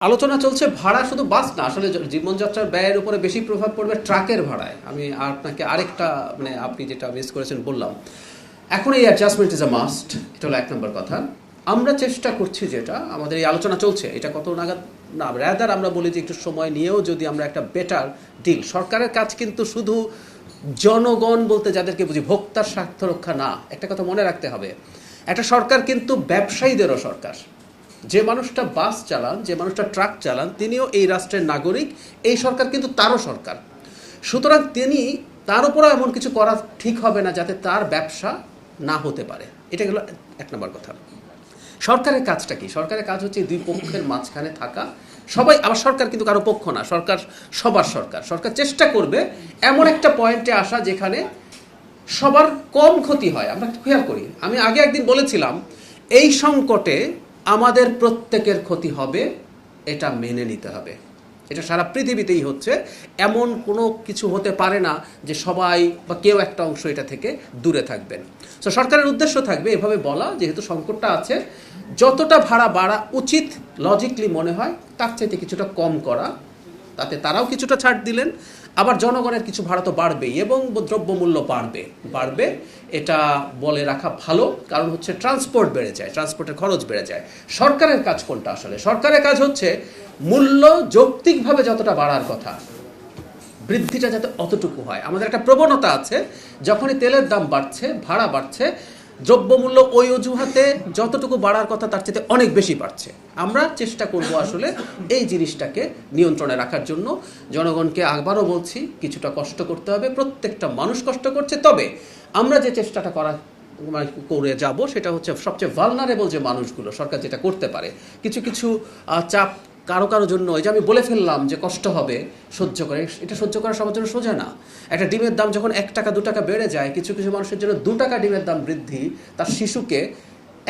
আলোচনা চলছে ভাড়া শুধু বাস না, আসলে জীবনযাত্রার ব্যয়ের উপরে বেশি প্রভাব পড়বে ট্রাকের ভাড়ায়। আমি আপনাকে আরেকটা আপনি যেটা মিস করেছেন বললাম, এখন এই অ্যাডজাস্টমেন্ট ইজ আ মাস্ট। এটা হলো এক নম্বর কথা। আমরা চেষ্টা করছি, যেটা আমাদের এই আলোচনা চলছে, এটা কত নাগাদ না, র্যাদার আমরা বলি যে একটু সময় নিয়েও যদি আমরা একটা বেটার ডিল। সরকারের কাজ কিন্তু শুধু জনগণ বলতে যাদেরকে বুঝি, ভোক্তার স্বার্থ রক্ষা না। একটা কথা মনে রাখতে হবে, একটা সরকার কিন্তু ব্যবসায়ীদেরও সরকার। যে মানুষটা বাস চালান, যে মানুষটা ট্রাক চালান, তিনিও এই রাষ্ট্রের নাগরিক। এই সরকার কিন্তু তারও সরকার। সুতরাং তার উপরও এমন কিছু করা ঠিক হবে না যাতে তার ব্যবসা না হতে পারে। এটা গেল এক নম্বর কথা। সরকারের কাজটা কি? সরকারের কাজ হচ্ছে দুই পক্ষের মাঝখানে থাকা। সবাই, আবার সরকার কিন্তু কারো পক্ষ না, সরকার সবার সরকার। সরকার চেষ্টা করবে এমন একটা পয়েন্টে আসা যেখানে সবার কম ক্ষতি হয়। আমরা খেয়াল করি, আমি আগে একদিন বলেছিলাম এই সংকটে আমাদের প্রত্যেকের ক্ষতি হবে, এটা মেনে নিতে হবে। এটা সারা পৃথিবীতেই হচ্ছে। এমন কোনো কিছু হতে পারে না যে সবাই বা কেউ একটা অংশ এটা থেকে দূরে থাকবেন। তো সরকারের উদ্দেশ্য থাকবে এভাবে বলা, যেহেতু সংকটটা আছে, যতটা ভাড়া বাড়া উচিত লজিকলি মনে হয় তার চাইতে কিছুটা কম করা। তাতে তারাও কিছুটা ছাড় দিলেন, আবার জনগণের কিছু ভাড়া তো বাড়বেই এবং দ্রব্যমূল্য বাড়বে। এটা বলে রাখা ভালো, কারণ হচ্ছে ট্রান্সপোর্ট বেড়ে যায়, ট্রান্সপোর্টের খরচ বেড়ে যায়। সরকারের কাজ কোনটা? আসলে সরকারের কাজ হচ্ছে মূল্য যৌক্তিকভাবে যতটা বাড়ার কথা, বৃদ্ধিটা যাতে অতটুকু হয়। আমাদের একটা প্রবণতা আছে, যখনই তেলের দাম বাড়ছে, ভাড়া বাড়ছে, দ্রব্যমূল্য ওই অজুহাতে যতটুকু বাড়ার কথা তার চেয়ে অনেক বেশি বাড়ছে। আমরা চেষ্টা করব আসলে এই জিনিসটাকে নিয়ন্ত্রণে রাখার জন্য। জনগণকে আবারও বলছি, কিছুটা কষ্ট করতে হবে, প্রত্যেকটা মানুষ কষ্ট করছে। তবে আমরা যে চেষ্টাটা করে যাব সেটা হচ্ছে সবচেয়ে ভালনারেবল যে মানুষগুলো, সরকার যেটা করতে পারে, কিছু কিছু চাপ কারো জন্য, এই যে আমি বলে ফেললাম যে কষ্ট হবে সহ্য করে, এটা সহ্য করা সবার জন্য সোজা না। একটা ডিমের দাম যখন 1 টাকা 2 টাকা বেড়ে যায়, কিছু কিছু মানুষের জন্য 2 টাকা ডিমের দাম বৃদ্ধি তার শিশুকে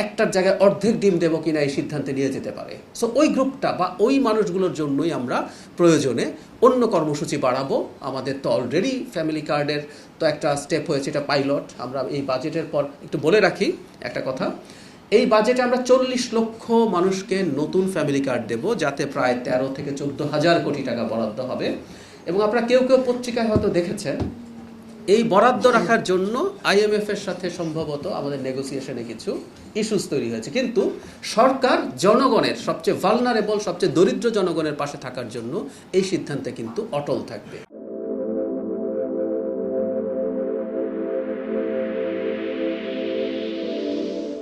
একটার জায়গায় অর্ধেক ডিম দেবো কিনা এই সিদ্ধান্তে নিয়ে যেতে পারে। সো ওই গ্রুপটা বা ওই মানুষগুলোর জন্যই আমরা প্রয়োজনে অন্য কর্মসূচি বাড়াবো। আমাদের তো অলরেডি ফ্যামিলি কার্ডের তো একটা স্টেপ হয়েছে, এটা পাইলট। আমরা এই বাজেটের পর একটু বলে রাখি একটা কথা, এই বাজেটে আমরা 40 লক্ষ মানুষকে নতুন ফ্যামিলি কার্ড দেব, যাতে প্রায় 13 থেকে 14 হাজার কোটি টাকা বরাদ্দ হবে। এবং আপনারা কেউ পত্রিকায় হয়তো দেখেছেন, এই বরাদ্দ রাখার জন্য IMF এর সাথে সম্ভবত আমাদের নেগোসিয়েশনে কিছু ইস্যুস তৈরি হয়েছে। কিন্তু সরকার জনগণের, সবচেয়ে ভালনারেবল, সবচেয়ে দরিদ্র জনগণের পাশে থাকার জন্য এই সিদ্ধান্তে কিন্তু অটল থাকবে।